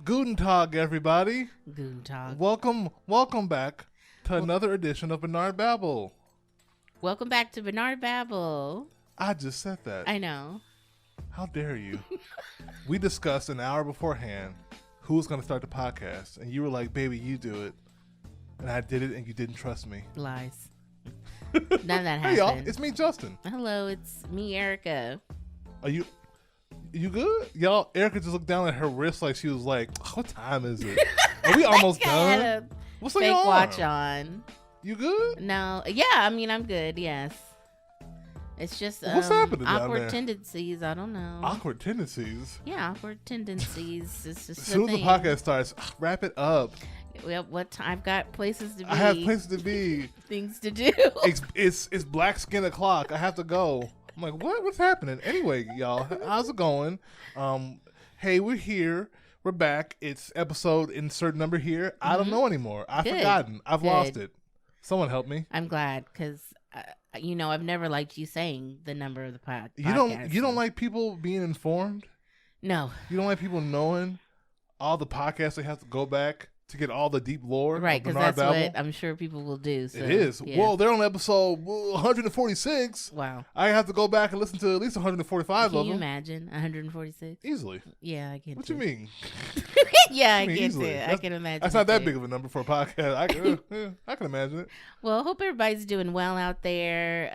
Guten Tag, everybody. Guten Tag. Welcome back to another edition of Barnard Babble. Welcome back to Barnard Babble. I just said that. I know. How dare you? We discussed an hour beforehand who was going to start the podcast, and you were like, baby, you do it. And I did it, and you didn't trust me. Lies. None of that happened. Hey, y'all. It's me, Justin. Hello, it's me, Erica. Are you good? Y'all, Erica just looked down at her wrist like she was like, what time is it? Are we almost I had done? a What's on fake your arm? watch on. You good? No. Yeah, I mean, I'm good, yes. It's just What's happening down awkward there? tendencies. I don't know. Awkward tendencies? Yeah, awkward tendencies. It's just As soon as the podcast starts, wrap it up. Well, I've got places to be. I have places to be. Things to do. It's black skin o'clock. I have to go. I'm like, what's happening? Anyway, y'all, how's it going? Hey, we're here. We're back. It's episode insert number here. I don't know anymore. I've forgotten. I've lost it. Someone help me. I'm glad because I've never liked you saying the number of the podcast. You don't like people being informed? No. You don't like people knowing all the podcasts they have to go back to get all the deep lore? Right, because that's Babble? what I'm sure people will do. So, it is. yeah. Well, they're on episode 146. Wow. I have to go back and listen to at least 145 Can of you them. imagine 146? Easily. Yeah, I get it. What you mean? Yeah, I mean, get easily. it. I can imagine. That's not that big of a number for a podcast. I can imagine it. Well, hope everybody's doing well out there.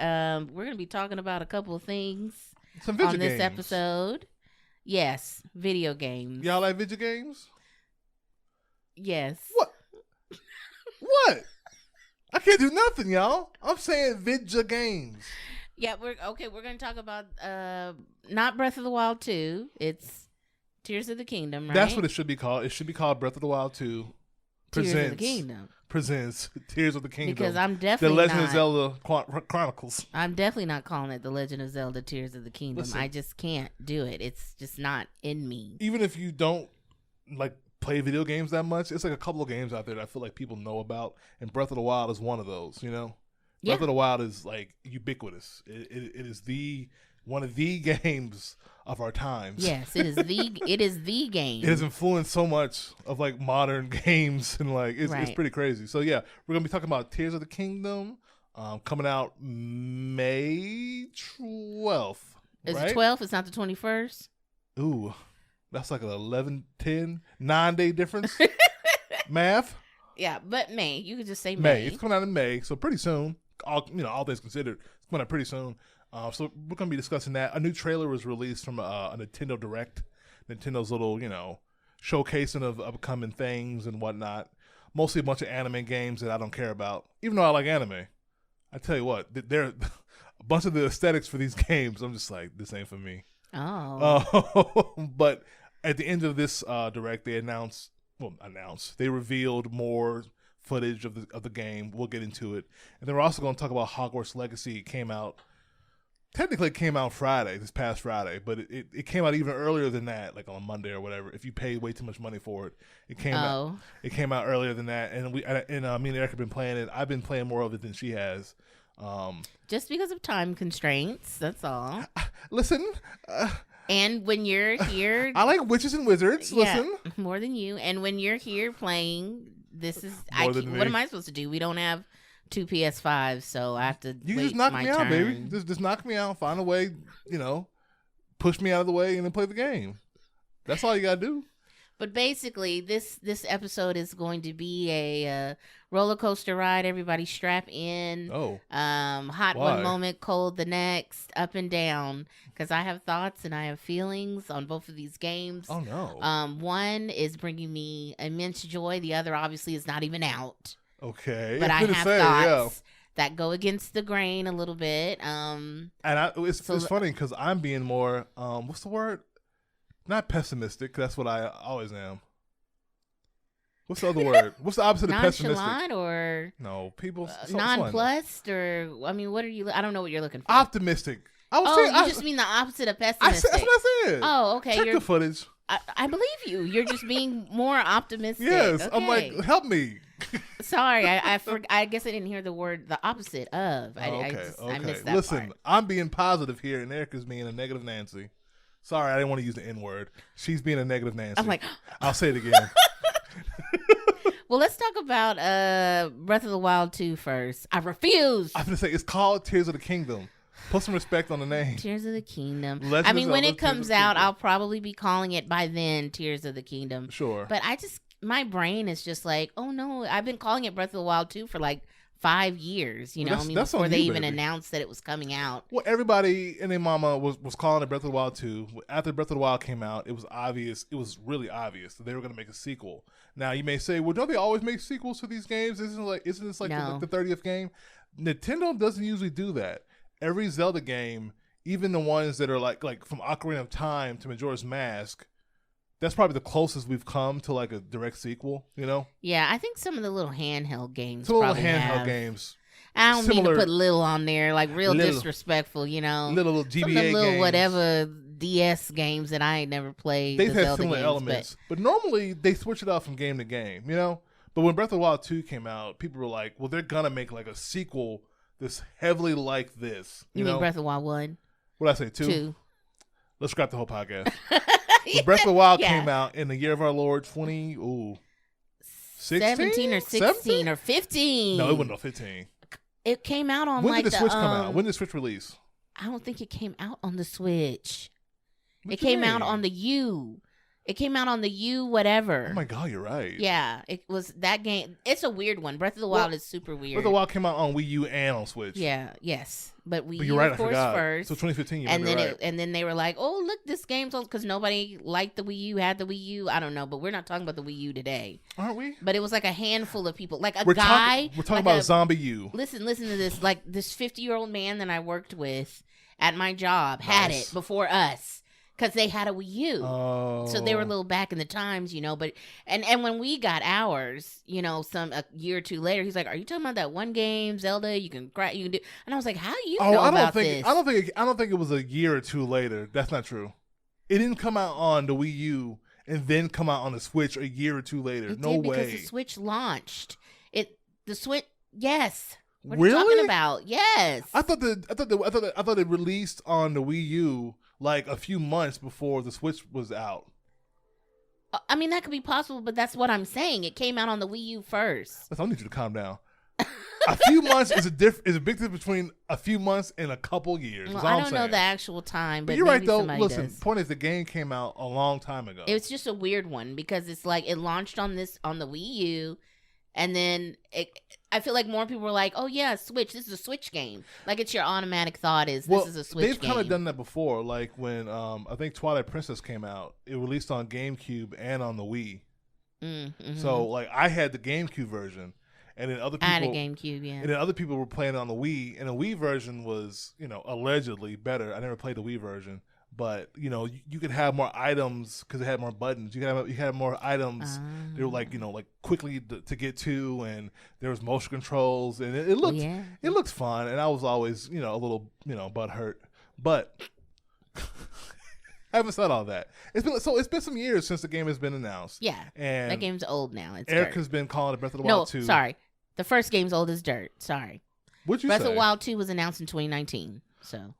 We're going to be talking about a couple of things Some video on this games. episode. Yes, video games. Y'all like video games? Yes. What? What? I can't do nothing, y'all. I'm saying video games. Yeah, we're going to talk about not Breath of the Wild 2. It's Tears of the Kingdom, right? That's what it should be called. It should be called Breath of the Wild 2 Tears of the Kingdom. Presents Tears of the Kingdom. Because I'm definitely The Legend not, of Zelda Chronicles. I'm definitely not calling it The Legend of Zelda Tears of the Kingdom. Listen. I just can't do it. It's just not in me. Even if you don't like play video games that much, it's like a couple of games out there that I feel like people know about, and Breath of the Wild is one of those, you know? Yeah. Breath of the Wild is like ubiquitous. It is one of the games of our times. Yes, it is the game. It has influenced so much of like modern games, and like it's Right. pretty crazy. So yeah, we're gonna be talking about Tears of the Kingdom, coming out May 12th. Is right? it 12th? It's not the 21st? Ooh, that's like an 11, 10, 9-day difference. Math. Yeah, but May. You could just say May. May. It's coming out in May, so pretty soon. All things considered, it's coming out pretty soon. So we're going to be discussing that. A new trailer was released from a Nintendo Direct. Nintendo's little, showcasing of upcoming things and whatnot. Mostly a bunch of anime games that I don't care about, even though I like anime. I tell you what, there a bunch of the aesthetics for these games. I'm just like, this ain't for me. Oh. But at the end of this Direct, they they revealed more footage of the game. We'll get into it. And then we're also going to talk about Hogwarts Legacy. Technically it came out this past Friday, but it came out even earlier than that, like on Monday or whatever. If you paid way too much money for it, it came out earlier than that. And me and Erica have been playing it. I've been playing more of it than she has. Just because of time constraints, that's all. Listen. And when you're here, I like witches and wizards. yeah, Listen. more than you. And when you're here playing, this is than me. what am I supposed to do? We don't have 2 PS5s, so I have to. You wait just knock my me out, turn. baby. Just knock me out. Find a way, push me out of the way, and then play the game. That's all you gotta do. But basically, this episode is going to be a roller coaster ride. Everybody strap in. Oh. Hot Why? one moment, cold the next, up and down. Because I have thoughts and I have feelings on both of these games. Oh no. One is bringing me immense joy. The other, obviously, is not even out. Okay. But I have thoughts that go against the grain a little bit. And it's funny because I'm being more, what's the word? Not pessimistic. That's what I always am. What's the other word? What's the opposite of pessimistic? Nonchalant or No, people. nonplussed or, I mean, what are you, I don't know what you're looking for. Optimistic. I was saying, you just mean the opposite of pessimistic. That's what I said. Oh, okay. Check the footage. I believe you. You're just being more optimistic. Yes. Okay. I'm like, help me. Sorry, I guess I didn't hear the word, the opposite of. I missed that Listen, part. I'm being positive here, and Erica's being a negative Nancy. Sorry, I didn't want to use the N word. She's being a negative Nancy. I'm like, I'll say it again. well, let's talk about Breath of the Wild 2 first. I refuse. I'm gonna say it's called Tears of the Kingdom. Put some respect on the name. Tears of the Kingdom. Legend I mean, of when Zelda, it comes out, I'll probably be calling it by then Tears of the Kingdom. Sure. But my brain is just like, oh no, I've been calling it Breath of the Wild 2 for like 5 years, you know, before they even announced that it was coming out. Well, everybody and their mama was calling it Breath of the Wild 2. After Breath of the Wild came out, it was obvious, it was really obvious that they were going to make a sequel. Now, you may say, well, don't they always make sequels to these games? Isn't this like the 30th game? Nintendo doesn't usually do that. Every Zelda game, even the ones that are like from Ocarina of Time to Majora's Mask, that's probably the closest we've come to like a direct sequel, you know? Yeah, I think some of the little handheld games. Some little handheld games. I don't mean to put little on there, like real disrespectful, you know? Little GBA some of the little games. Whatever DS games that I ain't never played. They've had similar elements, but normally they switch it out from game to game, you know? But when Breath of the Wild 2 came out, people were like, well, they're going to make like a sequel that's heavily like this. You mean Breath of the Wild 1? What did I say, 2? 2. Let's scrap the whole podcast. When Breath of the Wild came out in the year of our Lord 16? 17 or 16 17? Or 15. No, it wasn't no 15. It came out on when did the Switch come out? When did the Switch release? I don't think it came out on the Switch. It came out on the U. It came out on the U whatever. Oh my God, you're right. Yeah, it was that game. It's a weird one. Breath of the Wild is super weird. Breath of the Wild came out on Wii U and on Switch. Yeah, yes. But Wii U, right, of course, first. So 2015, and then they were like, oh, look, this game's on, because nobody liked the Wii U, had the Wii U. I don't know, but we're not talking about the Wii U today. Aren't we? But it was like a handful of people. Like we're talking about Zombie U. Listen to this. Like this 50-year-old man that I worked with at my job had it before us. Because they had a Wii U. Oh. So they were a little back in the times, you know. But and when we got ours, you know, a year or two later, he's like, are you talking about that one game, Zelda, you can do? And I was like, how do you know about this? I don't think it was a year or two later. That's not true. It didn't come out on the Wii U and then come out on the Switch a year or two later. It no did way. Because the Switch launched. The Switch, yes. What really? are you talking about? Yes. I thought it released on the Wii U like a few months before the Switch was out. I mean, that could be possible, but that's what I'm saying. It came out on the Wii U first. I need you to calm down. A few months is a big difference between a few months and a couple years. Well, I don't know the actual time, but you're right though. Listen, the point is the game came out a long time ago. It's just a weird one because it's like it launched on the Wii U. And then I feel like more people were like, oh, yeah, Switch. This is a Switch game. Like, it's your automatic thought is this is a Switch game. They've kind of done that before. Like, when I think Twilight Princess came out, it released on GameCube and on the Wii. Mm-hmm. So, like, I had the GameCube version. And then other people... I had a GameCube, yeah. And then other people were playing it on the Wii. And the Wii version was, you know, allegedly better. I never played the Wii version. But, you know, you could have more items because it had more buttons. You had more items. They were like, you know, like quickly to get to, and there was motion controls, and it looked fun. And I was always, you know, a little, you know, butthurt. But I haven't said all that. It's been some years since the game has been announced. Yeah, and that game's old now. It's Eric has been calling it Breath of the Wild 2. No, sorry, the first game's old as dirt. Sorry, what'd you Breath say? of the Wild 2 was announced in 2019, so.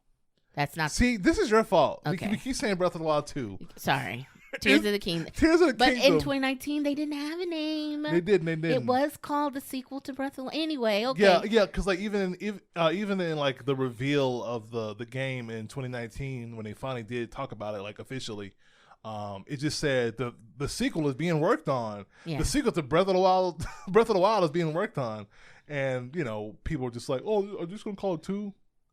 That's not. See, this is your fault. Okay. We keep saying Breath of the Wild 2. Sorry. Tears of the Kingdom. Tears of the Kingdom. But in 2019, they didn't have a name. They didn't. It was called the sequel to Breath of the Wild. Anyway, okay. Yeah, because like even in like the reveal of the game in 2019, when they finally did talk about it like officially, it just said the sequel is being worked on. Yeah. The sequel to Breath of the Wild is being worked on, and you know people were just like, oh, are you just gonna call it 2?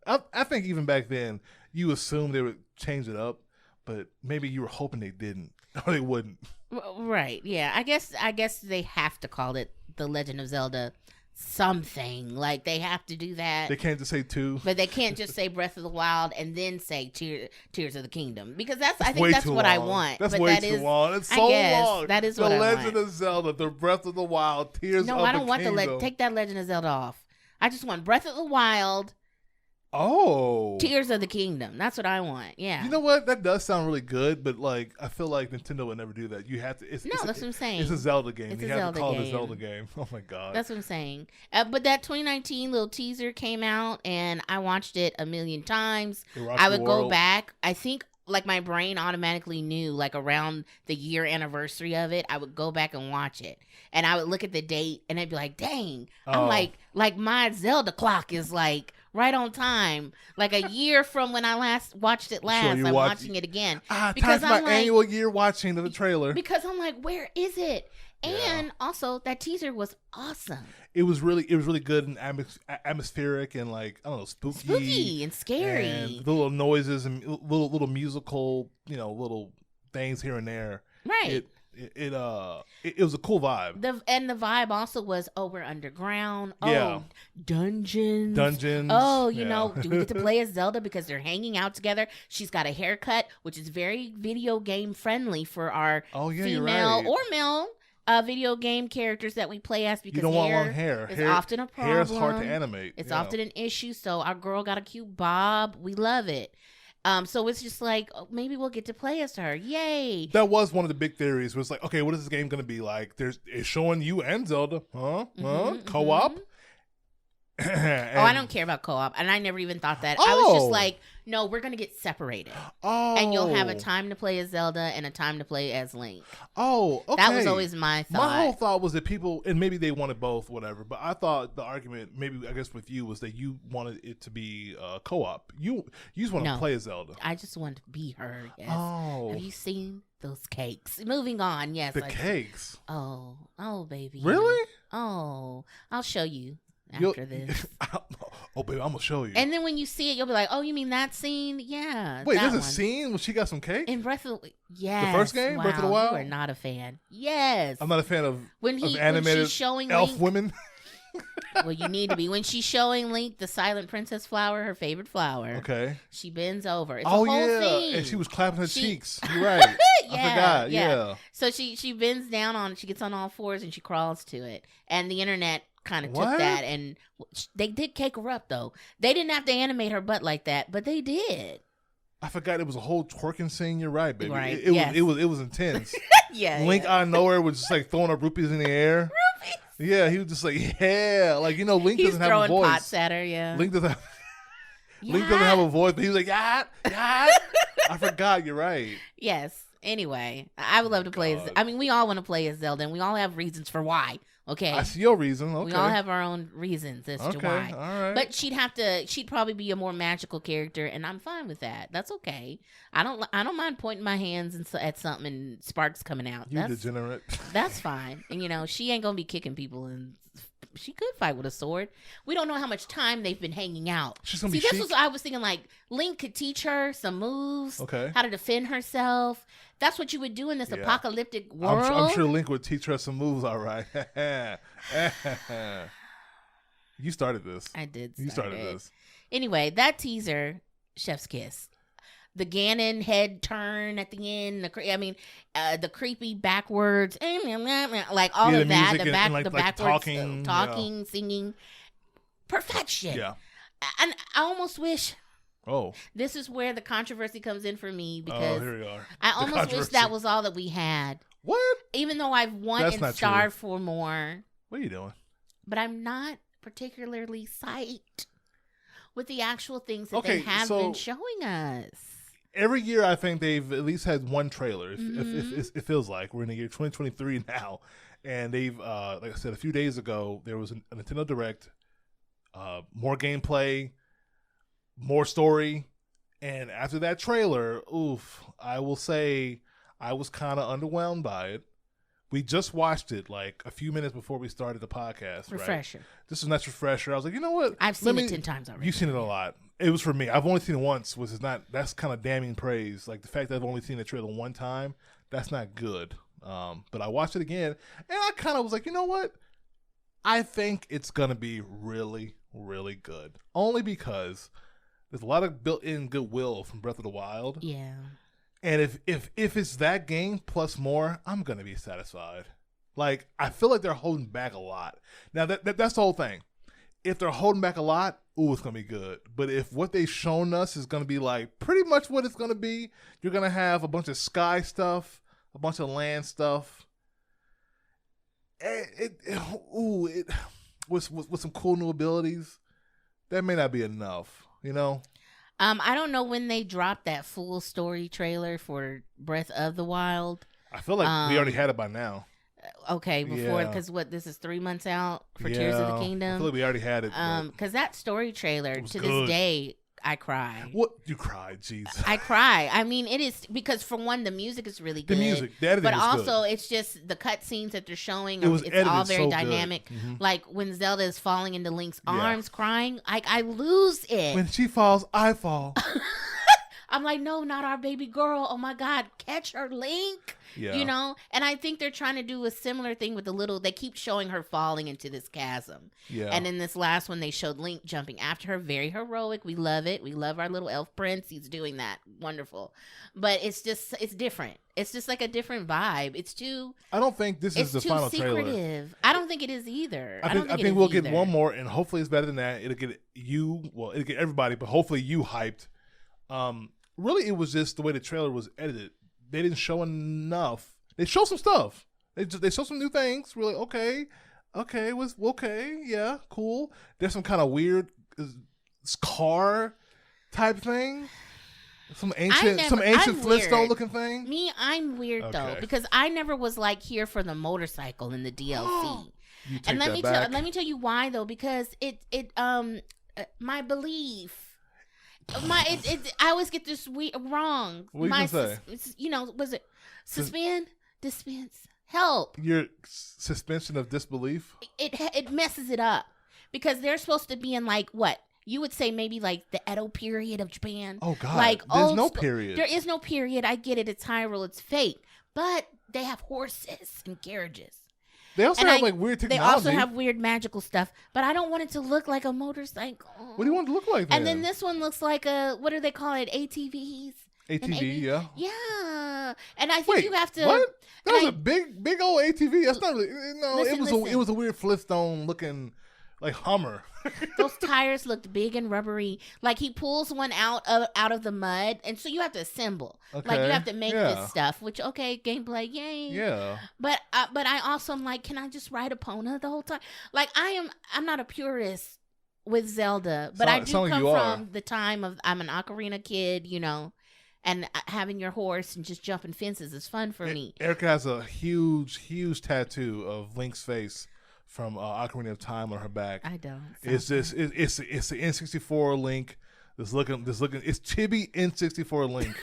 I think even back then you assumed they would change it up, but maybe you were hoping they didn't or they wouldn't. Right? Yeah. I guess they have to call it The Legend of Zelda something. Like they have to do that. They can't just say 2. But they can't just say Breath of the Wild and then say Tears of the Kingdom, because I think that's what I want. That's way too long. It's so long. That is what I want. The Legend of Zelda, The Breath of the Wild, Tears of the Kingdom. No, I don't want take that Legend of Zelda off. I just want Breath of the Wild. Oh, Tears of the Kingdom. That's what I want. Yeah. You know what? That does sound really good, but like I feel like Nintendo would never do that. You have to. That's what I'm saying. It's a Zelda game. It's you have to call it a Zelda game. Oh my God. That's what I'm saying. But that 2019 little teaser came out, and I watched it a million times. I would go back. I think like my brain automatically knew, like around the year anniversary of it, I would go back and watch it, and I would look at the date, and I'd be like, "Dang, I'm like my Zelda clock is like right on time, like a year from when I last watched it last. I'm watching it again because I'm my annual year watching of the trailer because I'm like, where is it?" And also, that teaser was awesome. It was really good and atmospheric and like, I don't know, spooky and scary. And the little noises and little musical, little things here and there. Right. It was a cool vibe. The vibe also was, we're underground. Yeah. Dungeons. Do we get to play as Zelda because they're hanging out together? She's got a haircut, which is very video game friendly for our female or male video game characters that we play as, because you don't want long hair. Is often a problem. Hair is hard to animate. It's often an issue. So our girl got a cute bob. We love it. So it's just like, maybe we'll get to play as her. Yay! That was one of the big theories. Was like, okay, what is this game going to be like? It's showing you and Zelda, co-op. I don't care about co-op, and I never even thought that. I was just like, no, we're gonna get separated. And you'll have a time to play as Zelda and a time to play as Link. Okay. That was always my thought. My whole thought was that people, and maybe they wanted both, whatever, but I thought the argument, maybe I guess with you, was that you wanted it to be co-op. You just want to play as Zelda. I just want to be her. Yes. Have you seen those cakes? Moving on. Yes. The cakes. Oh, baby. Really? Oh, I'll show you after this. Baby, I'm gonna show you. And then when you see it, you'll be like, "Oh, you mean that scene? Yeah." Wait, there's a scene when she got some cake in Breath of the first game, Breath of the Wild. You are not a fan. Yes, I'm not a fan of animated when she's showing elf Link, women. Well, you need to be when she's showing Link the Silent Princess flower, her favorite flower. Okay, she bends over. It's a whole thing. And she was clapping her cheeks. You're right. I forgot. Yeah. So she bends down on. She gets on all fours and she crawls to it. And the internet kind of took that, and they did cake her up though. They didn't have to animate her butt like that, but they did. I forgot it was a whole twerking scene. You're right, baby. Right. It was intense. Link out of nowhere was just like throwing up rupees in the air. Rupees. Yeah, he was just like, Link doesn't have a voice. He's throwing pots at her. Yeah. Link doesn't have a voice, but he was like, yeah. I forgot. You're right. Yes. Anyway, I would love to play as. I mean, we all want to play as Zelda, and we all have reasons for why. Okay. I see your reason. Okay. We all have our own reasons as to why. All right. But she'd probably be a more magical character, and I'm fine with that. That's okay. I don't mind pointing my hands at something and sparks coming out. You degenerate. That's fine. And she ain't gonna be kicking people, and she could fight with a sword. We don't know how much time they've been hanging out. She's gonna be chic. This was I was thinking, like, Link could teach her some moves. Okay. How to defend herself. That's what you would do in this apocalyptic world. I'm sure Link would teach her some moves, all right. You started this. I did. You started this. Anyway, that teaser, chef's kiss. The Ganon head turn at the end. The creepy backwards, like all of that. The backwards talking, singing, perfection. Yeah. And I almost wish. Oh. This is where the controversy comes in for me, because here we are. I almost wish that was all that we had. What? Even though I've wanted and starved for more. What are you doing? But I'm not particularly psyched with the actual things that they have been showing us. Every year, I think they've at least had one trailer. If it feels like we're in the year 2023 now, and they've, like I said, a few days ago, there was a Nintendo Direct, more gameplay, more story, and after that trailer, I will say I was kind of underwhelmed by it. We just watched it like a few minutes before we started the podcast. Refresher. Right? This is a nice refresher. I was like, you know what? I've seen it 10 times already. You've seen it a lot. It was for me. I've only seen it once, which is not. That's kind of damning praise. Like the fact that I've only seen the trailer one time, that's not good. But I watched it again, and I kind of was like, you know what? I think it's gonna be really, really good. Only because there's a lot of built-in goodwill from Breath of the Wild. Yeah. And if it's that game plus more, I'm gonna be satisfied. Like, I feel like they're holding back a lot. Now that's the whole thing. If they're holding back a lot, it's gonna be good. But if what they've shown us is gonna be like pretty much what it's gonna be, you're gonna have a bunch of sky stuff, a bunch of land stuff. With some cool new abilities, that may not be enough. You know. I don't know when they dropped that full story trailer for Breath of the Wild. I feel like we already had it by now. Okay, before, because this is 3 months out for Tears of the Kingdom. I feel like we already had it. Because that story trailer, to this day, I cry. What? You cried, jeez. I cry. I mean, it is because for one, the music is really good. The music, the editing but is also good. It's just the cut scenes that they're showing. It's all very so dynamic. Mm-hmm. Like when Zelda is falling into Link's arms, crying, I lose it. When she falls, I fall. I'm like, no, not our baby girl. Oh my God, catch her, Link. Yeah. You know? And I think they're trying to do a similar thing with they keep showing her falling into this chasm. Yeah. And in this last one, they showed Link jumping after her. Very heroic. We love it. We love our little elf prince. He's doing that. Wonderful. But it's different. It's just like a different vibe. It's too... I don't think this is the final trailer. It's too secretive. I don't think it is either. I think we'll get one more, and hopefully it's better than that. It'll get it'll get everybody, but hopefully you hyped. Really, it was just the way the trailer was edited. They didn't show enough. They showed some stuff. They showed some new things. We're like, okay, yeah, cool. There's some kind of weird car type thing. Some ancient Flintstone looking thing. Me, I'm weird though, because I never was like here for the motorcycle in the DLC. And let me tell you why though, because my belief. I always get this wrong. What are you gonna say? Was it suspend, dispense, help? Your suspension of disbelief. It messes it up because they're supposed to be in like what you would say maybe like the Edo period of Japan. Oh God, like there's no period. There is no period. I get it. It's Hyrule. It's fake, but they have horses and carriages. They also have like weird technology. They also have weird magical stuff, but I don't want it to look like a motorcycle. What do you want it to look like then? And then this one looks like what do they call it? ATVs? ATV, yeah. Yeah. And I think you have to... What? That was a big old ATV. That's not really... No, listen. It was a weird Flintstone looking like Hummer. Those tires looked big and rubbery. Like he pulls one out of the mud, and so you have to assemble. Okay. Like you have to make this stuff. Which gameplay, yay. Yeah. But I also am like, can I just ride Epona the whole time? Like I'm not a purist with Zelda, but I do come from the time of I'm an Ocarina kid, and having your horse and just jumping fences is fun for me. Erica has a huge tattoo of Link's face from Ocarina of Time on her back. I don't. It's the N64 Link. It's Chibi N64 Link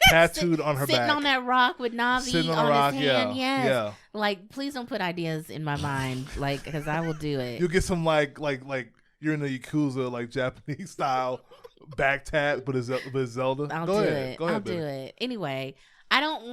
tattooed on her back. Sitting on that rock with Navi on his hand. Yes. Yeah. Like, please don't put ideas in my mind, like, because I will do it. You'll get some like you're in the Yakuza like Japanese style back tat, but it's Zelda. I'll do it. Anyway, I don't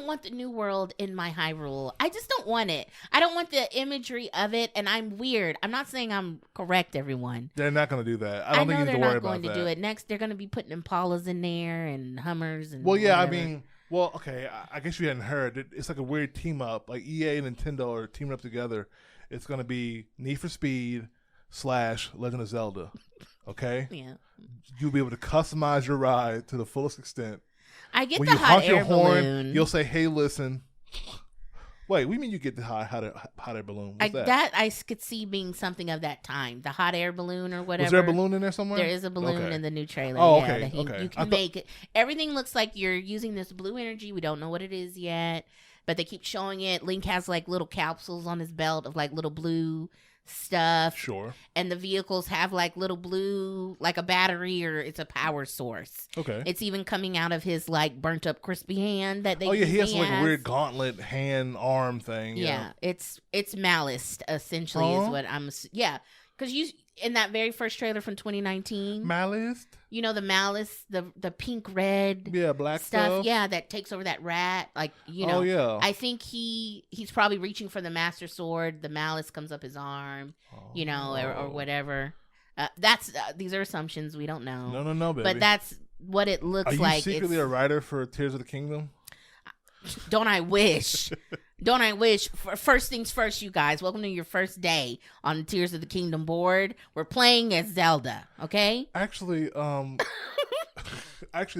want the new world in my Hyrule. I just don't want it. I don't want the imagery of it, and I'm weird. I'm not saying I'm correct, everyone. They're not going to do that. I don't think you need to worry about that. They're not going to do it. Next, they're going to be putting Impalas in there and Hummers and okay, I guess you hadn't heard. It's like a weird team up. Like EA and Nintendo are teaming up together. It's going to be Need for Speed / Legend of Zelda. Okay? Yeah. You'll be able to customize your ride to the fullest extent. I get the hot air balloon. You'll say, "Hey, listen." Wait, we mean you get the hot air balloon? What's that? That I could see being something of that time. The hot air balloon or whatever. Was there a balloon in there somewhere? There is a balloon in the new trailer. Oh, okay. You can make it. Everything looks like you're using this blue energy. We don't know what it is yet, but they keep showing it. Link has like little capsules on his belt of like little blue stuff. Sure. And the vehicles have like little blue, like a battery or it's a power source. Okay. It's even coming out of his like burnt up crispy hand that they. Oh yeah, he has like a weird gauntlet hand arm thing. Yeah, it's Malice essentially is what I'm. Yeah, because you in that very first trailer from 2019. Malice. You know the Malice, the pink red. Yeah, black stuff. Yeah, that takes over that rat. Like Oh yeah. I think he's probably reaching for the Master Sword. The Malice comes up his arm. Or whatever. These are assumptions. We don't know. No, baby. But that's what it looks like. Are you secretly a writer for Tears of the Kingdom? Don't I wish? Don't I wish? First things first, you guys. Welcome to your first day on the Tears of the Kingdom board. We're playing as Zelda, okay? Actually,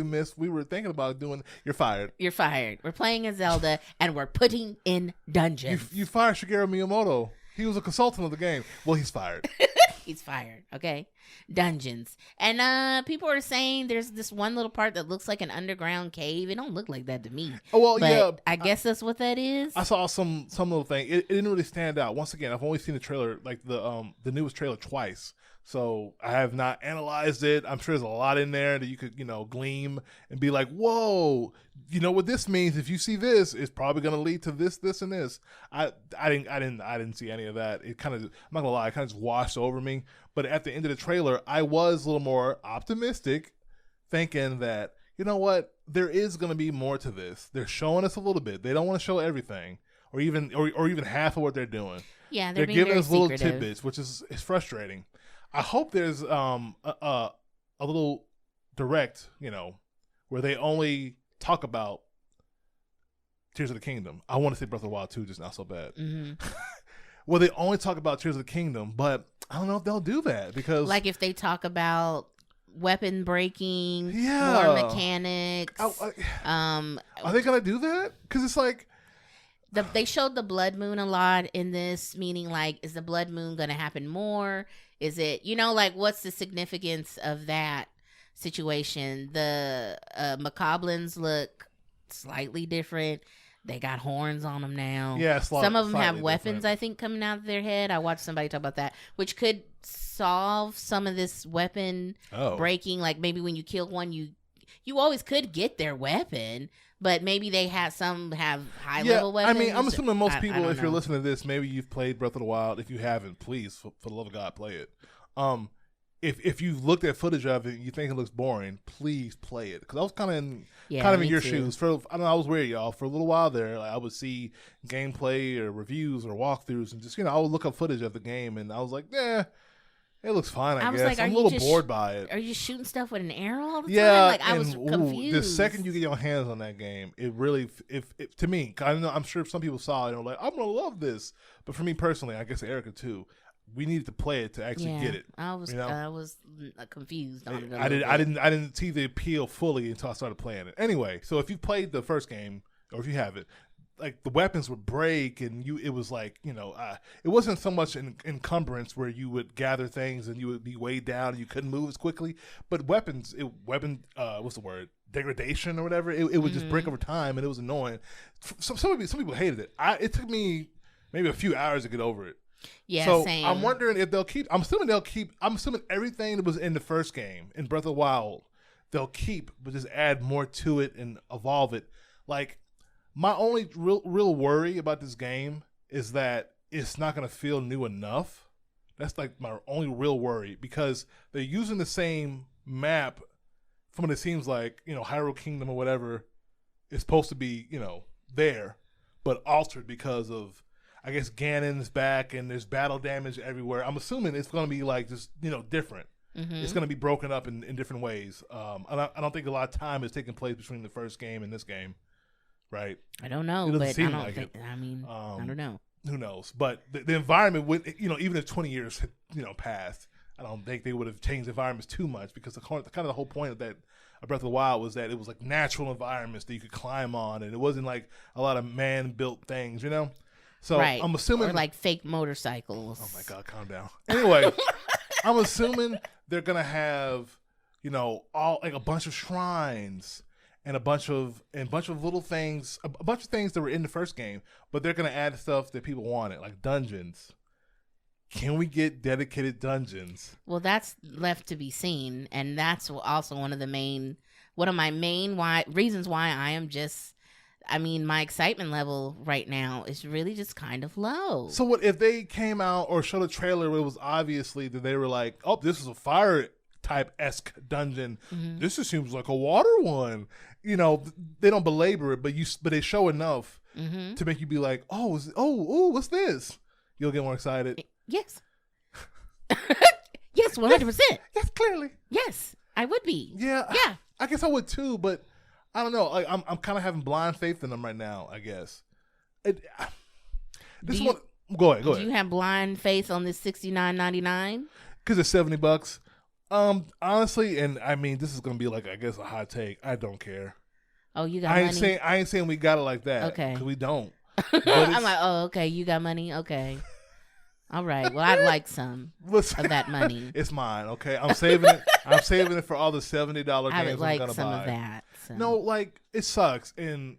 Miss, we were thinking about doing... You're fired. You're fired. We're playing as Zelda, and we're putting in dungeons. You fired Shigeru Miyamoto. He was a consultant of the game. Well, he's fired. He's fired. Okay. Dungeons. And people are saying there's this one little part that looks like an underground cave. It don't look like that to me. Oh, well, but yeah. I guess that's what that is. I saw some little thing. It didn't really stand out. Once again, I've only seen the trailer, like the newest trailer twice. So I have not analyzed it. I'm sure there's a lot in there that you could, gleam and be like, whoa, you know what this means? If you see this, it's probably going to lead to this, this, and this. I didn't see any of that. It kind of, I'm not gonna lie, it kind of just washed over me. But at the end of the trailer, I was a little more optimistic, thinking that, you know what, there is going to be more to this. They're showing us a little bit. They don't want to show everything, or even half of what they're doing. Yeah, they're giving us little secretive tidbits, which is frustrating. I hope there's a little direct, where they only talk about Tears of the Kingdom. I want to say Breath of the Wild 2, just not so bad. Mm-hmm. Well, they only talk about Tears of the Kingdom, but I don't know if they'll do that because, like, if they talk about weapon breaking, yeah, more mechanics. Are they gonna do that? Because it's like they showed the blood moon a lot in this, meaning like, is the blood moon gonna happen more? Is it, like, what's the significance of that situation? The Macablins look slightly different. They got horns on them now. Yeah, some of them have weapons, different. I think, coming out of their head. I watched somebody talk about that, which could solve some of this weapon breaking. Like, maybe when you kill one, you always could get their weapon, but maybe they have high level weapons. I mean, I'm assuming most people, if you're know. listening to this, maybe you've played Breath of the Wild. If you haven't, please, for the love of God, play it. If you've looked at footage of it and you think it looks boring, please play it. Because I was kind of in your shoes. I don't know, I was weird, y'all. For a little while there, like, I would see gameplay or reviews or walkthroughs and just, I would look up footage of the game and I was like, it looks fine, I guess. Like, I'm a little bored by it. Are you shooting stuff with an arrow all the time? Like, I was confused. The second you get your hands on that game, it really, to me, I'm sure some people saw it and were like, I'm going to love this. But for me personally, I guess Erica too, we needed to play it to actually get it. I was confused on it. I didn't see the appeal fully until I started playing it. Anyway, so if you played the first game, or if you haven't, like, the weapons would break, and it was like, it wasn't so much an encumbrance where you would gather things and you would be weighed down and you couldn't move as quickly. But what's the word? Degradation or whatever. It would just break over time, and it was annoying. Some people hated it. It took me maybe a few hours to get over it. Yeah, so same. I'm wondering if they'll keep. I'm assuming everything that was in the first game in Breath of the Wild, they'll keep, but just add more to it and evolve it. Like, my only real worry about this game is that it's not going to feel new enough. That's like my only real worry, because they're using the same map from what it seems like, Hyrule Kingdom or whatever is supposed to be, there, but altered because of, I guess, Ganon's back and there's battle damage everywhere. I'm assuming it's going to be like just, different. Mm-hmm. It's going to be broken up in different ways. I don't think a lot of time is taking place between the first game and this game, right? I don't know, but I don't think. I mean, I don't know. Who knows? But the environment would, even if 20 years, passed, I don't think they would have changed environments too much, because kind of the whole point of that Breath of the Wild was that it was like natural environments that you could climb on, and it wasn't like a lot of man-built things, So right. I'm assuming, or like fake motorcycles. Oh my God, calm down. Anyway, I'm assuming they're gonna have, all like a bunch of shrines and a bunch of little things, a bunch of things that were in the first game, but they're gonna add stuff that people wanted, like dungeons. Can we get dedicated dungeons? Well, that's left to be seen, and that's also one of my main reasons why I am just. I mean, my excitement level right now is really just kind of low. So what if they came out or showed a trailer where it was obviously that they were like, oh, this is a fire type-esque dungeon. Mm-hmm. This just seems like a water one. They don't belabor it, but they show enough to make you be like, oh, what's this? You'll get more excited. Yes. Yes, 100%. Yes, clearly. Yes, I would be. Yeah. Yeah. I guess I would too, but I don't know. Like, I'm kind of having blind faith in them right now, I guess. Go ahead. Do you have blind faith on this $69.99? Because it's $70. Honestly, and I mean, this is gonna be like, I guess, a hot take. I don't care. Oh, you got money? I ain't saying we got it like that. Okay. Because we don't. I'm like, oh, okay, you got money? Okay. All right. Well, I'd like some of that money. It's mine. Okay, I'm saving it. I'm saving it for all the $70 games I would like I'm gonna some buy. of that. So. No, like it sucks, and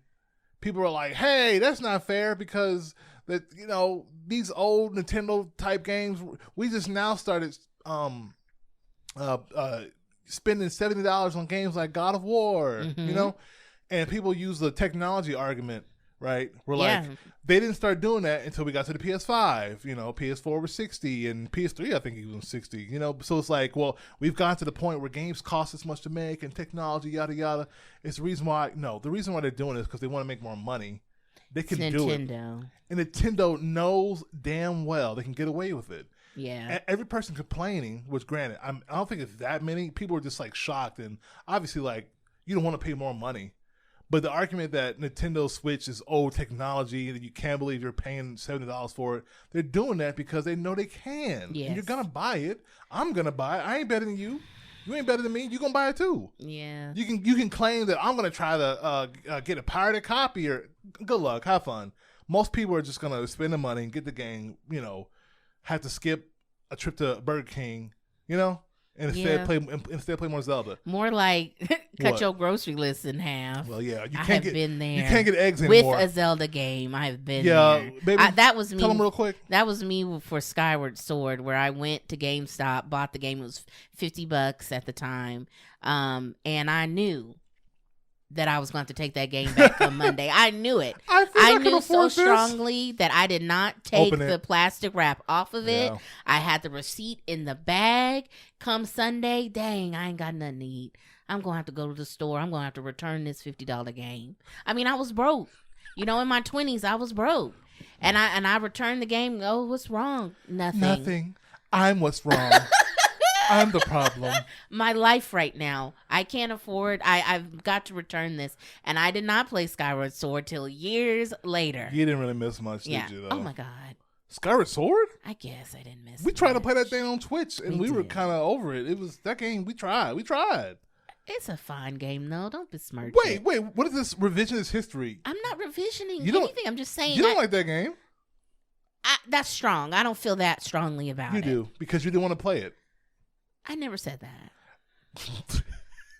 people are like, "Hey, that's not fair," because these old Nintendo type games. We just now started spending $70 on games like God of War, and people use the technology argument. Right, we're like they didn't start doing that until we got to the PS5. PS4 was $60 and PS3 I think it was $60. So it's like, well, we've gotten to the point where games cost this much to make and technology yada yada. It's the reason why. No, the reason why they're doing it is because they want to make more money. They can do it, and Nintendo knows damn well they can get away with it. Yeah. Every person complaining, which granted, I don't think it's that many. People are just like shocked and obviously like you don't want to pay more money. But the argument that Nintendo Switch is old technology and you can't believe you're paying $70 for it, they're doing that because they know they can. Yes. And you're going to buy it. I'm going to buy it. I ain't better than you. You ain't better than me. You're going to buy it too. Yeah. You can claim that I'm going to try to get a pirated copy or good luck. Have fun. Most people are just going to spend the money and get the game, have to skip a trip to Burger King, and instead play more Zelda. More like cut What? your grocery list in half. Well, yeah, I have been there. You can't get eggs anymore. With a Zelda game, I have been there. Baby, that was me. Tell them real quick. That was me for Skyward Sword, where I went to GameStop, bought the game. It was $50 at the time, and I knew that I was going to take that game back on Monday. I knew it. I knew so strongly that I did not take the plastic wrap off of it. Yeah. I had the receipt in the bag. Come Sunday, dang, I ain't got nothing to eat. I'm going to have to go to the store. I'm going to have to return this $50 game. I mean, I was broke. In my 20s, I was broke. And I returned the game. Oh, what's wrong? Nothing. I'm what's wrong. I'm the problem. My life right now, I can't afford. I've got to return this, and I did not play Skyward Sword till years later. You didn't really miss much, did you? Though? Oh my God. Skyward Sword? I guess I didn't miss. We tried to play that thing on Twitch, and we were kind of over it. It was that game. We tried. It's a fine game, though. Don't besmirch it. Wait. What is this revisionist history? I'm not revisioning anything. I'm just saying. You don't like that game? That's strong. I don't feel that strongly about it. You do because you didn't want to play it. I never said that.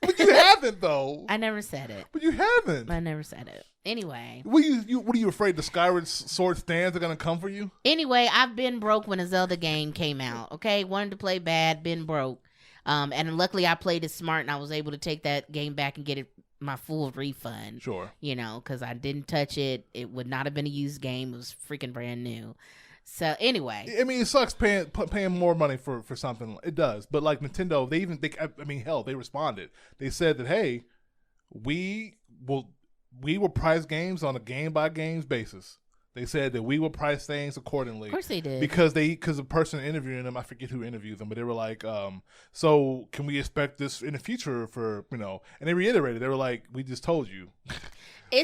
But you haven't, though. I never said it. But you haven't. I never said it. Anyway. What are you afraid the Skyward Sword stands are going to come for you? Anyway, I've been broke when a Zelda game came out. Okay? Wanted to play bad, been broke. And luckily I played it smart and I was able to take that game back and get my full refund. Sure. Because I didn't touch it. It would not have been a used game. It was freaking brand new. So anyway, I mean, it sucks paying more money for something. It does, but like Nintendo, they responded. They said that, hey, we will price games on a game by games basis. They said that we will price things accordingly. Of course they did. Because the person interviewing them, I forget who interviewed them, but they were like, so can we expect this in the future for, and they reiterated, they were like, we just told you.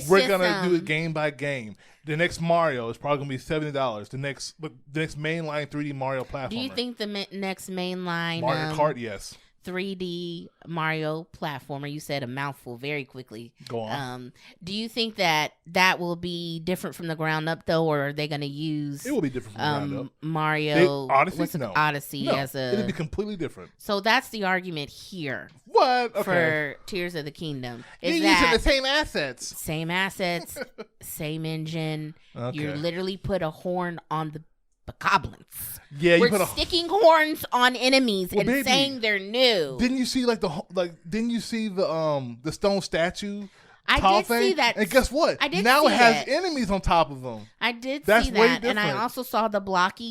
We're going to do it game by game. The next Mario is probably going to be $70. The next mainline 3D Mario platformer. Do you think the next mainline Mario Kart, yes. 3D Mario platformer, you said a mouthful very quickly. Go on. Do you think that will be different from the ground up, though, or are they going to use it will be different from the ground up. Mario Odyssey no, as a... it'll be completely different. So that's the argument here. What? Okay. For Tears of the Kingdom. You're using the same assets. Same assets, same engine. Okay. You literally put a horn on the goblins. Yeah, we're sticking horns on enemies and baby, saying they're new. Didn't you see Didn't you see the stone statue? I did see that. And guess what? Now it has enemies on top of them. I did see that, and I also saw the block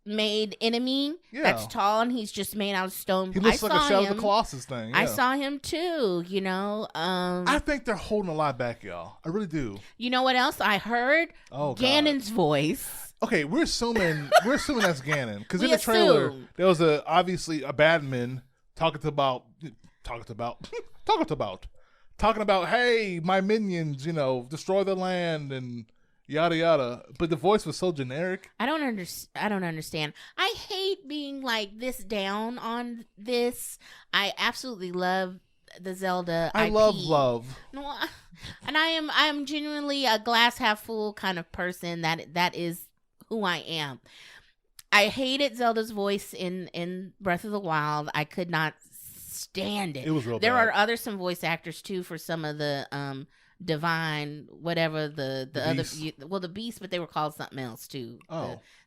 made enemy that's tall and he's just made out of stone. He looks like a Shadow of the Colossus thing. Yeah. I saw him too. I think they're holding a lot back, y'all. I really do. You know what else I heard? Ganon's voice. Okay, we're assuming that's Ganon because in the trailer there was obviously a badman talking about hey, my minions, destroy the land and yada yada. But the voice was so generic. I don't understand. I hate being like this down on this. I absolutely love the Zelda IP. I love. No, and I am genuinely a glass half full kind of person. That is who I am. I hated Zelda's voice in Breath of the Wild. I could not stand it. It was real There bad. are some voice actors too for some of the divine whatever the other the beasts, but they were called something else too.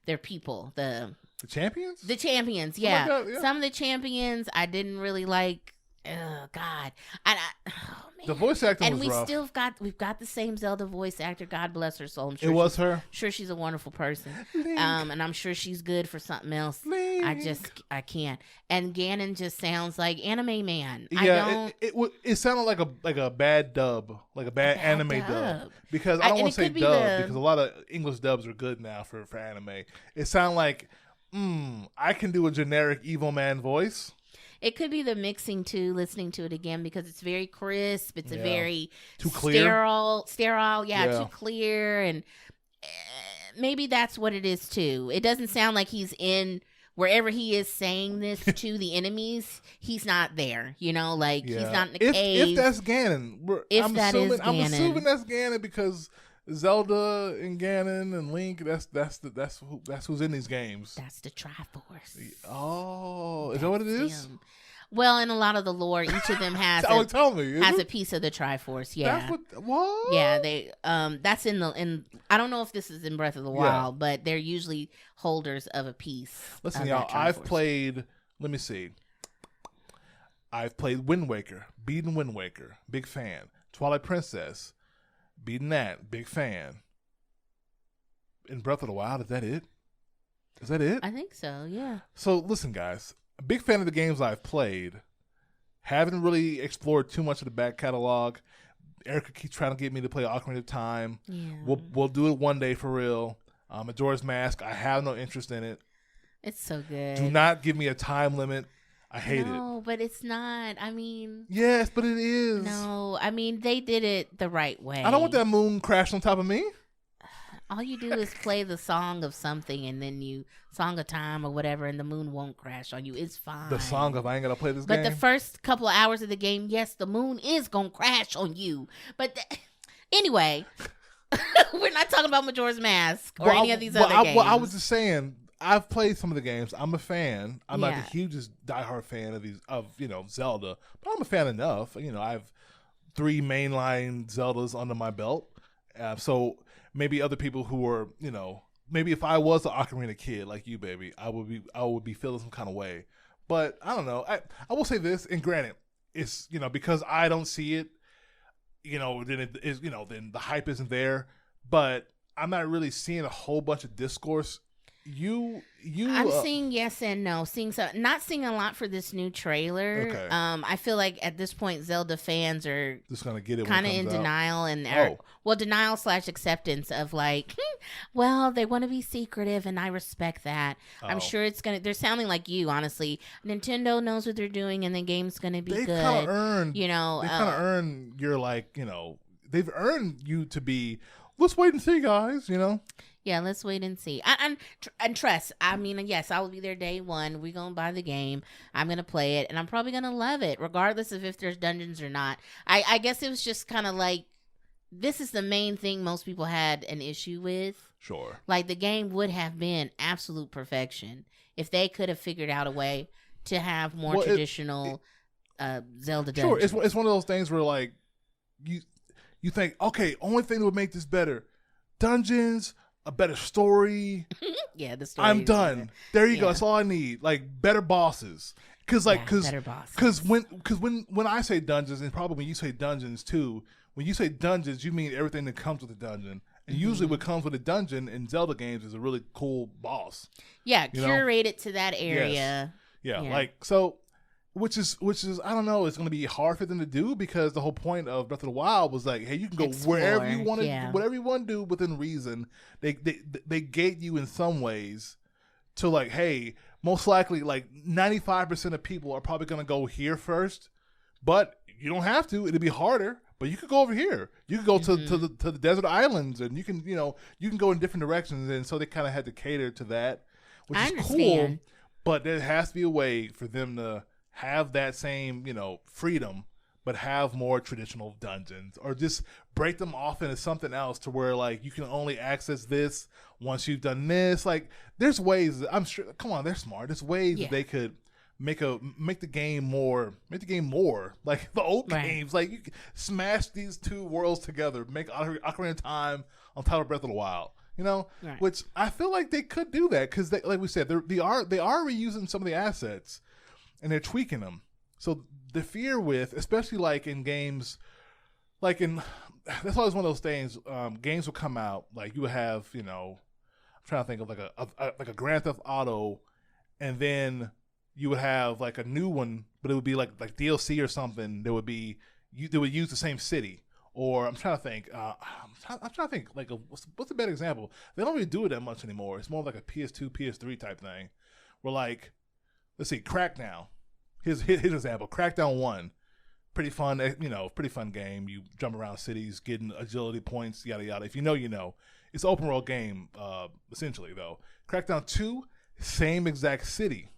They're people. The champions? The champions, yeah. Like that, yeah. Some of the champions I didn't really like. Oh God! Oh, man. The voice acting and was rough. We've got the same Zelda voice actor. God bless her soul. I'm sure it was her. Sure, she's a wonderful person. Link. And I'm sure she's good for something else. Link. I can't. And Ganon just sounds like Anime Man. Yeah, it sounded like a bad dub, like a bad anime dub. Because I don't want to say dub because a lot of English dubs are good now for anime. It sounded like I can do a generic evil man voice. It could be the mixing too, listening to it again, because it's very crisp. It's a very too clear. Sterile, too clear. And maybe that's what it is too. It doesn't sound like he's in wherever he is saying this to the enemies. He's not there, he's not in the cave. If that's Ganon. I'm assuming that's Ganon because Zelda and Ganon and Link, that's who's in these games. That's the Triforce. Oh, is that what it is? Him. Well, in a lot of the lore, each of them has a piece of the Triforce. Yeah. That's what? Yeah, they that's in I don't know if this is in Breath of the Wild, but they're usually holders of a piece. Listen, y'all, I've played. Let me see. I've played Wind Waker, beaten Wind Waker, big fan. Twilight Princess. Beating that, big fan. In Breath of the Wild, is that it? Is that it? I think so, yeah. So, listen, guys. A big fan of the games I've played. Haven't really explored too much of the back catalog. Erica keeps trying to get me to play Ocarina of Time. Yeah. We'll do it one day for real. Majora's Mask, I have no interest in it. It's so good. Do not give me a time limit. I hate it. No, but it's not. I mean... Yes, but it is. No, I mean, they did it the right way. I don't want that moon crash on top of me. All you do is play the song of something and then song of time or whatever, and the moon won't crash on you. It's fine. The song of I ain't gonna play this game. But the first couple of hours of the game, yes, the moon is gonna crash on you. But anyway, we're not talking about Majora's Mask or any of these other games. Well, I was just saying... I've played some of the games. I'm a fan. I'm not the hugest diehard fan of Zelda, but I'm a fan enough. I have 3 mainline Zeldas under my belt. So maybe other people who are, maybe if I was an Ocarina kid like you, baby, I would be feeling some kind of way. But I don't know. I will say this, and granted, it's because I don't see it, then it is, then the hype isn't there. But I'm not really seeing a whole bunch of discourse. I'm seeing yes and no. Not seeing a lot for this new trailer. Okay. I feel like at this point Zelda fans are just gonna get it kind of in denial and denial / acceptance of like, well, they want to be secretive and I respect that. I'm sure they're sounding like you, honestly. Nintendo knows what they're doing and the game's gonna be good. They kind of earned, they kind of earned your they've earned you to be. Let's wait and see, guys. Yeah, let's wait and see. And trust, I mean, yes, I will be there day one. We're going to buy the game. I'm going to play it, and I'm probably going to love it, regardless of if there's dungeons or not. I guess it was just kind of like, this is the main thing most people had an issue with. Sure. Like, the game would have been absolute perfection if they could have figured out a way to have more traditional Zelda dungeons. Sure, it's one of those things where, like, you think, okay, only thing that would make this better, dungeons, a better story. Yeah, the story. I'm done. Better. There you go. That's all I need. Like better bosses. Because when I say dungeons, and probably when you say dungeons too, when you say dungeons, you mean everything that comes with a dungeon. And usually what comes with a dungeon in Zelda games is a really cool boss. Yeah, curated to that area. Yes. Yeah, like so. Which is I don't know, it's going to be hard for them to do because the whole point of Breath of the Wild was like, hey, you can go wherever you want to, whatever you want to do within reason. They gate you in some ways to like, hey, most likely like 95% of people are probably going to go here first, but you don't have to. It'll be harder, but you could go over here. You could go to the desert islands, and you can go in different directions, and so they kind of had to cater to that, which is cool. But there has to be a way for them to have that same, freedom, but have more traditional dungeons, or just break them off into something else to where like you can only access this once you've done this. Like there's ways that I'm sure, come on, they're smart. There's ways that they could make the game more like the old games. Like you can smash these two worlds together, make Ocarina of Time on top of Breath of the Wild. You know, which I feel like they could do that because, like we said, they are reusing some of the assets and they're tweaking them. So the fear with, especially like in games, like in, that's always one of those things. Games will come out, like you would have, you know, I'm trying to think of like a Grand Theft Auto, and then you would have like a new one, but it would be like DLC or something. They would use the same city. Or I'm trying to think. Like what's a better example? They don't really do it that much anymore. It's more like a PS2, PS3 type thing. Where like, let's see, Crackdown. Here's example. Crackdown 1, pretty fun. You know, pretty fun game. You jump around cities, getting agility points, yada yada. If you know, you know. It's an open world game, essentially though. Crackdown 2, same exact city.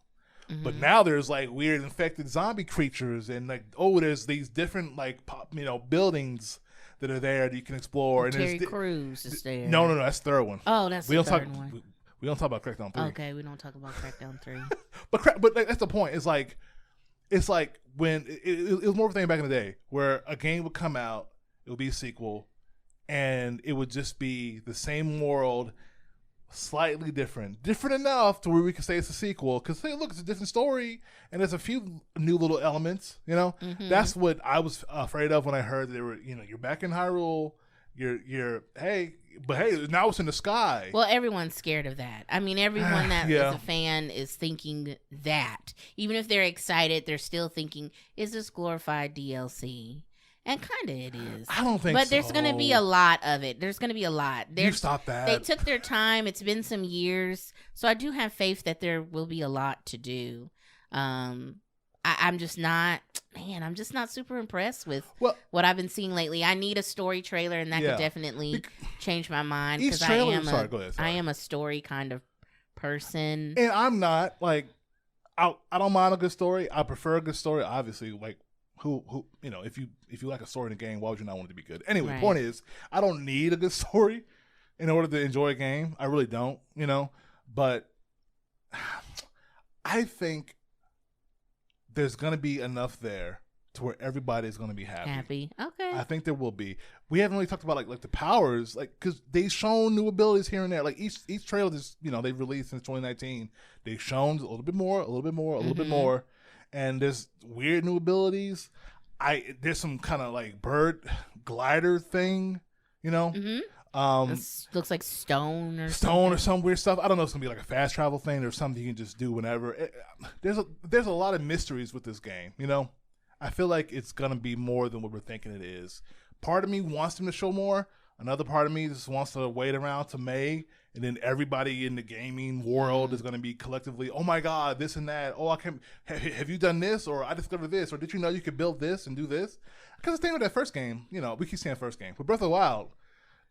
Mm-hmm. But now there's like weird infected zombie creatures, and like there's these different like buildings that are there that you can explore. And Terry Crews is there. No, that's the third one. Oh, that's the third one. We don't talk about Crackdown 3. Okay, we don't talk about Crackdown 3. but that's the point. It's like when it was more of a thing back in the day where a game would come out, it would be a sequel, and it would just be the same world, slightly different enough to where we can say it's a sequel because hey, look, it's a different story and there's a few new little elements. You know, that's what I was afraid of when I heard that they were. You know, you're back in Hyrule. You're hey, now it's in the sky. Well, everyone's scared of that. I mean, everyone that is a fan is thinking that. Even if they're excited, they're still thinking, is this glorified DLC? And kind of it is. I don't think so. But there's going to be a lot of it. There's going to be a lot. You stop that. They took their time. It's been some years. So I do have faith that there will be a lot to do. I'm just not super impressed with what I've been seeing lately. I need a story trailer, and that could definitely change my mind because I am a story kind of person. And I'm not like, I don't mind a good story. I prefer a good story, obviously. Like, who you know, if you like a story in a game, why would you not want it to be good? Anyway, point is, I don't need a good story in order to enjoy a game. I really don't, you know. But I think there's gonna be enough there to where everybody's gonna be happy. Okay. I think there will be. We haven't really talked about like the powers, like because they've shown new abilities here and there. Like each trailer is, you know, they've released since 2019. They've shown a little bit more, a little bit more. And there's weird new abilities. There's some kind of like bird glider thing, you know. This looks like stone or some weird stuff. I don't know if it's gonna be like a fast travel thing or something you can just do whenever. There's a lot of mysteries with this game, you know. I feel like it's gonna be more than what we're thinking it is. Part of me wants them to show more. Another part of me just wants to wait around to May, and then everybody in the gaming world is going to be collectively, oh my God, this and that. Oh, have you done this? Or I discovered this. Or did you know you could build this and do this? Because the thing with that first game, you know, we keep saying first game. But Breath of the Wild,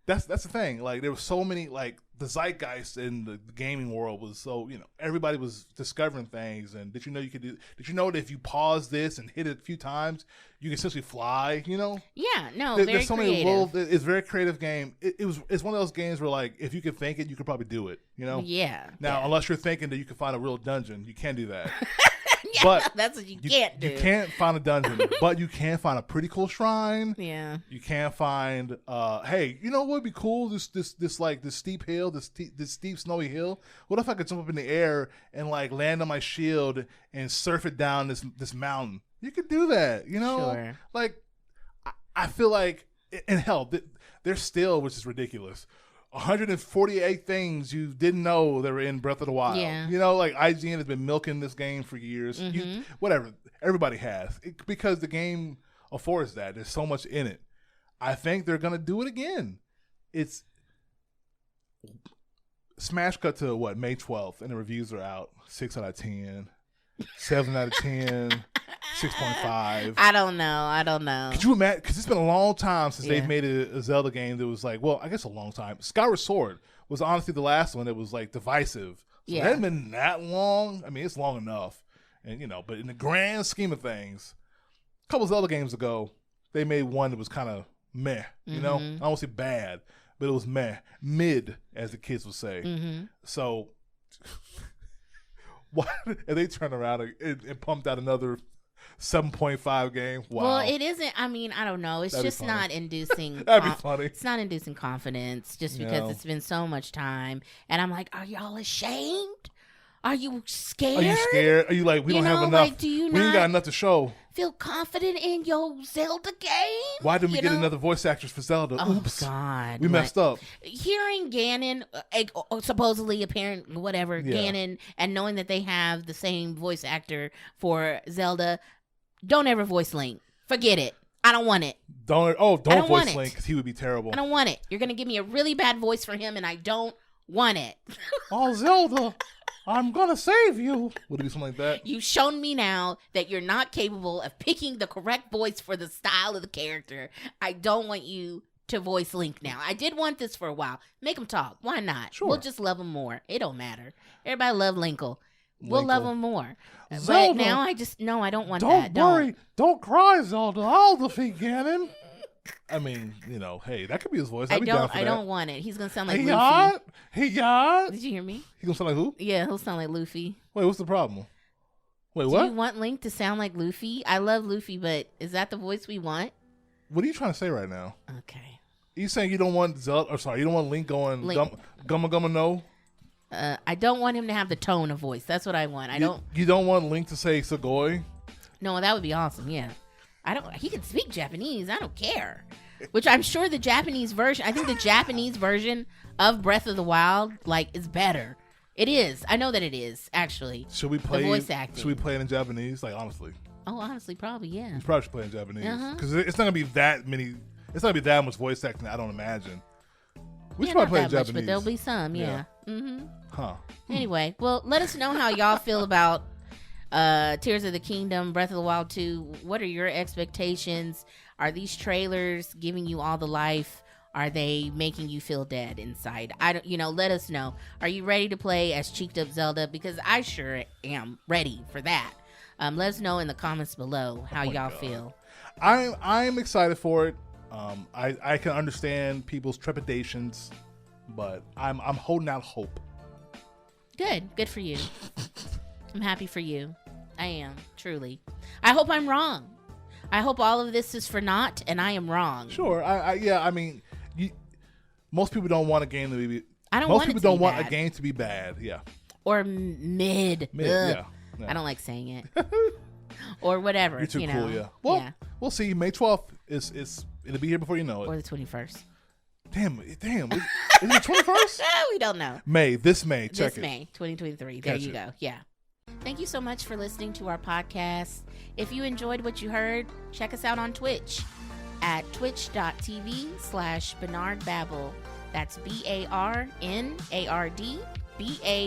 that's the thing. Like, there was so many, like, the zeitgeist in the gaming world was so, you know, everybody was discovering things. And did you know that if you pause this and hit it a few times, you can essentially fly, you know? Yeah, no, there's so many it's a very creative game. It's one of those games where, like, if you could think it, you could probably do it, you know? Yeah. Now, unless you're thinking that you can find a real dungeon, you can't do that. Yeah, but that's what you can't do. You can't find a dungeon, but you can find a pretty cool shrine. Yeah. You can find, hey, you know what would be cool? This steep hill, this steep snowy hill. What if I could jump up in the air and like land on my shield and surf it down this mountain? You could do that, you know? Sure. Like, I feel like, and hell, there's still, which is ridiculous, 148 things you didn't know that were in Breath of the Wild. Yeah. You know, like IGN has been milking this game for years. Whatever. Everybody has. Because the game affords that. There's so much in it. I think they're going to do it again. It's smash cut to what, May 12th, and the reviews are out. 6 out of 10. 7 out of 10. 6.5. I don't know. Could you imagine? Because it's been a long time since they've made a Zelda game that was like, well, I guess a long time. Skyward Sword was honestly the last one that was like divisive. So it hasn't been that long. I mean, it's long enough, and you know, but in the grand scheme of things, couple Zelda games ago, they made one that was kind of meh. You know, I don't say bad, but it was mid, as the kids would say. So, why? And they turned around and pumped out another 7.5 game. Wow. Well, it isn't. I mean, I don't know. It's That'd just not inducing. That'd be funny. It's not inducing confidence just because it's been so much time. And I'm like, are y'all ashamed? Are you scared? Are you scared? Are you like, we don't have enough? Like, do we you ain't got enough to show. Feel confident in your Zelda game? Why didn't we get another voice actress for Zelda? Oh, Oops. God. We messed up. Hearing Ganon, supposedly apparent, whatever, Ganon, and knowing that they have the same voice actor for Zelda, don't ever voice Link. Forget it. I don't want it. Don't voice Link, because he would be terrible. I don't want it. You're going to give me a really bad voice for him, and I don't want it. Oh, Zelda, I'm going to save you. Would it be something like that? You've shown me now that you're not capable of picking the correct voice for the style of the character. I don't want you to voice Link now. I did want this for a while. Make him talk. Why not? Sure. We'll just love him more. It don't matter. Everybody love Linkle. We'll love him more. Zelda, but now I don't want that. Don't worry. Don't cry, Zelda. I'll defeat Ganon. I mean, hey, that could be his voice. I don't want it. He's gonna sound like Luffy. Did you hear me? He's gonna sound like who? Yeah, he'll sound like Luffy. Wait, what's the problem? Wait, Do what? you want Link to sound like Luffy? I love Luffy, but is that the voice we want? What are you trying to say right now? Okay. Are you saying you don't want Zelda? Or sorry, you don't want Link going gumma gumma no? I don't want him to have the tone of voice. That's what I want. You don't want Link to say Sugoi? No, that would be awesome. Yeah. He can speak Japanese. I don't care. Which I'm sure the Japanese version, I think the Japanese version of Breath of the Wild, is better. It is. I know that it is, actually. Should we play the voice acting? Should we play it in Japanese? Honestly. Oh, honestly, probably, yeah. You probably should play in Japanese. Because it's not going to be that many, it's not going to be that much voice acting, I don't imagine. We should probably play in Japanese. Much, but there'll be some, yeah. Huh. Anyway, well, let us know how y'all feel about Tears of the Kingdom, Breath of the Wild 2. What are your expectations? Are these trailers giving you all the life? Are they making you feel dead inside? Let us know. Are you ready to play as cheeked up Zelda? Because I sure am ready for that. Let us know in the comments below how y'all feel. I'm excited for it. I can understand people's trepidations, but I'm holding out hope. Good for you. I'm happy for you. I am, truly. I hope I'm wrong. I hope all of this is for naught, and I am wrong. Sure. I mean, most people don't want a game to be. Most people don't want a game to be bad. Yeah. Or mid. Yeah. I don't like saying it. Or whatever. You're too cool. Yeah. Well, we'll see. May 12th it'll be here before you know it. Or the 21st. Damn. Is it the 21st? We don't know. This May. Check it. This May 2023. There you go. Yeah. Thank you so much for listening to our podcast. If you enjoyed what you heard, check us out on Twitch at twitch.tv/Barnard Babble. That's BARNARD BABBLE.